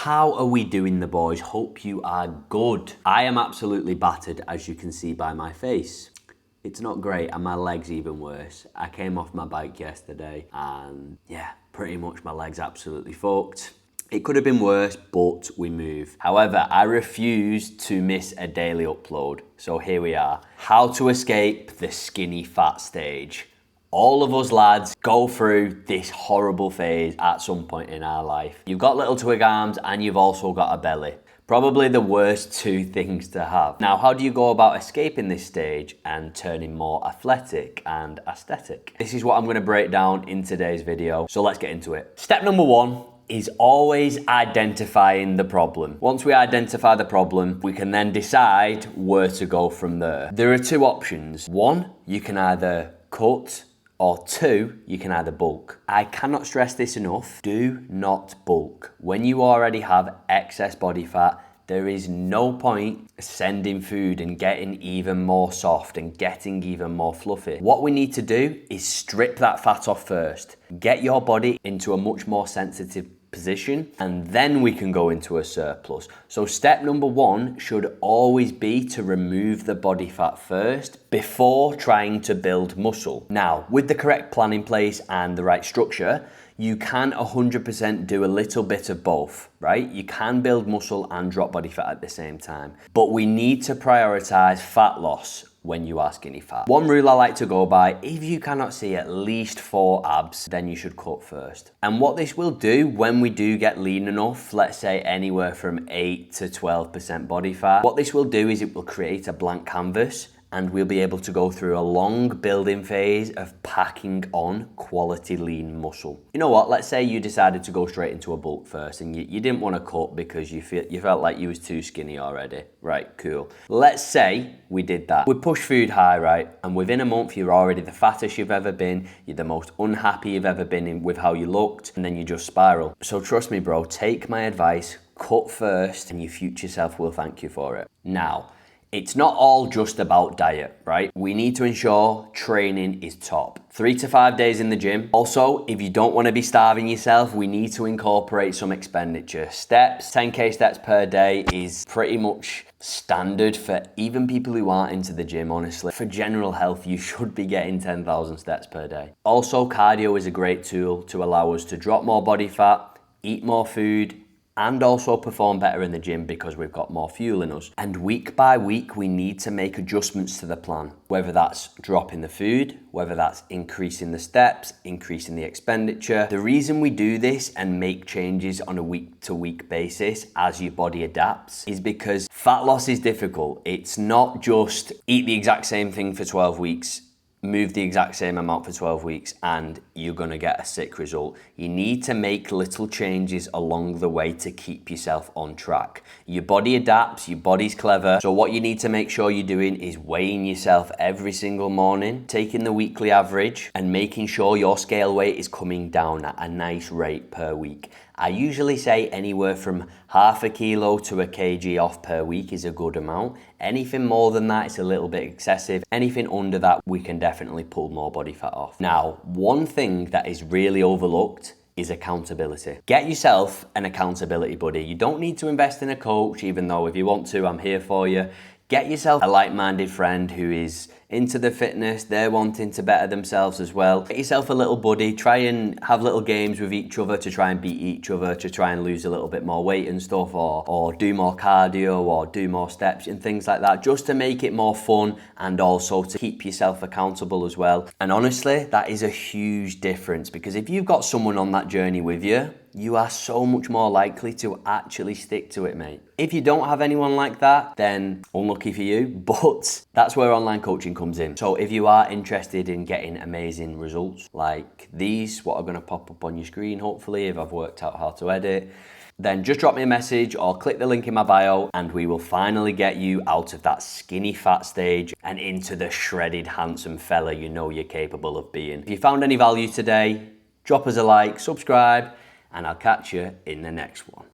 How are we doing, the boys? Hope you are good. I am absolutely battered, as you can see by my face. It's not great, and my leg's even worse. I came off my bike yesterday and yeah, pretty much my leg's absolutely fucked. It could have been worse, but we move. However, I refuse to miss a daily upload. So here we are. How to escape the skinny fat stage. All of us lads go through this horrible phase at some point in our life. You've got little twig arms and you've also got a belly. Probably the worst two things to have. Now, how do you go about escaping this stage and turning more athletic and aesthetic? This is what I'm gonna break down in today's video. So let's get into it. Step number one is always identifying the problem. Once we identify the problem, we can then decide where to go from there. There are two options. One, you can either cut, or two, you can either bulk. I cannot stress this enough. Do not bulk. When you already have excess body fat, there is no point sending food and getting even more soft and getting even more fluffy. What we need to do is strip that fat off first. Get your body into a much more sensitive position, and then we can go into a surplus. So step number one should always be to remove the body fat first before trying to build muscle. Now, with the correct plan in place and the right structure, you can 100% do a little bit of both, right? You can build muscle and drop body fat at the same time, but we need to prioritize fat loss when you are skinny fat. One rule I like to go by, if you cannot see at least 4 abs, then you should cut first. And what this will do when we do get lean enough, let's say anywhere from 8 to 12% body fat, what this will do is it will create a blank canvas, and we'll be able to go through a long building phase of packing on quality lean muscle. You know what, let's say you decided to go straight into a bulk first and you didn't want to cut because you felt like you was too skinny already. Right, cool. Let's say we did that. We push food high, right? And within a month, you're already the fattest you've ever been, you're the most unhappy you've ever been with how you looked, and then you just spiral. So trust me, bro, take my advice, cut first, and your future self will thank you for it. Now, it's not all just about diet, right? We need to ensure training is top. 3 to 5 days in the gym. Also, if you don't want to be starving yourself, we need to incorporate some expenditure. Steps, 10K steps per day is pretty much standard for even people who aren't into the gym, honestly. For general health, you should be getting 10,000 steps per day. Also, cardio is a great tool to allow us to drop more body fat, eat more food, and also perform better in the gym because we've got more fuel in us. And week by week, we need to make adjustments to the plan, whether that's dropping the food, whether that's increasing the steps, increasing the expenditure. The reason we do this and make changes on a week to week basis as your body adapts is because fat loss is difficult. It's not just eat the exact same thing for 12 weeks, move the exact same amount for 12 weeks and you're gonna get a sick result. You need to make little changes along the way to keep yourself on track. Your body adapts, your body's clever. So what you need to make sure you're doing is weighing yourself every single morning, taking the weekly average and making sure your scale weight is coming down at a nice rate per week. I usually say anywhere from half a kilo to a kg off per week is a good amount. Anything more than that is a little bit excessive. Anything under that, we can definitely pull more body fat off. Now, one thing that is really overlooked is accountability. Get yourself an accountability buddy. You don't need to invest in a coach, even though if you want to, I'm here for you. Get yourself a like-minded friend who is into the fitness, they're wanting to better themselves as well. Get yourself a little buddy, try and have little games with each other to try and beat each other, to try and lose a little bit more weight and stuff, or do more cardio, or do more steps and things like that, just to make it more fun and also to keep yourself accountable as well. And honestly, that is a huge difference because if you've got someone on that journey with you, you are so much more likely to actually stick to it, mate. If you don't have anyone like that, then unlucky for you, but that's where online coaching comes in. So if you are interested in getting amazing results like these, what are gonna pop up on your screen, hopefully, if I've worked out how to edit, then just drop me a message or click the link in my bio and we will finally get you out of that skinny fat stage and into the shredded, handsome fella you know you're capable of being. If you found any value today, drop us a like, subscribe, and I'll catch you in the next one.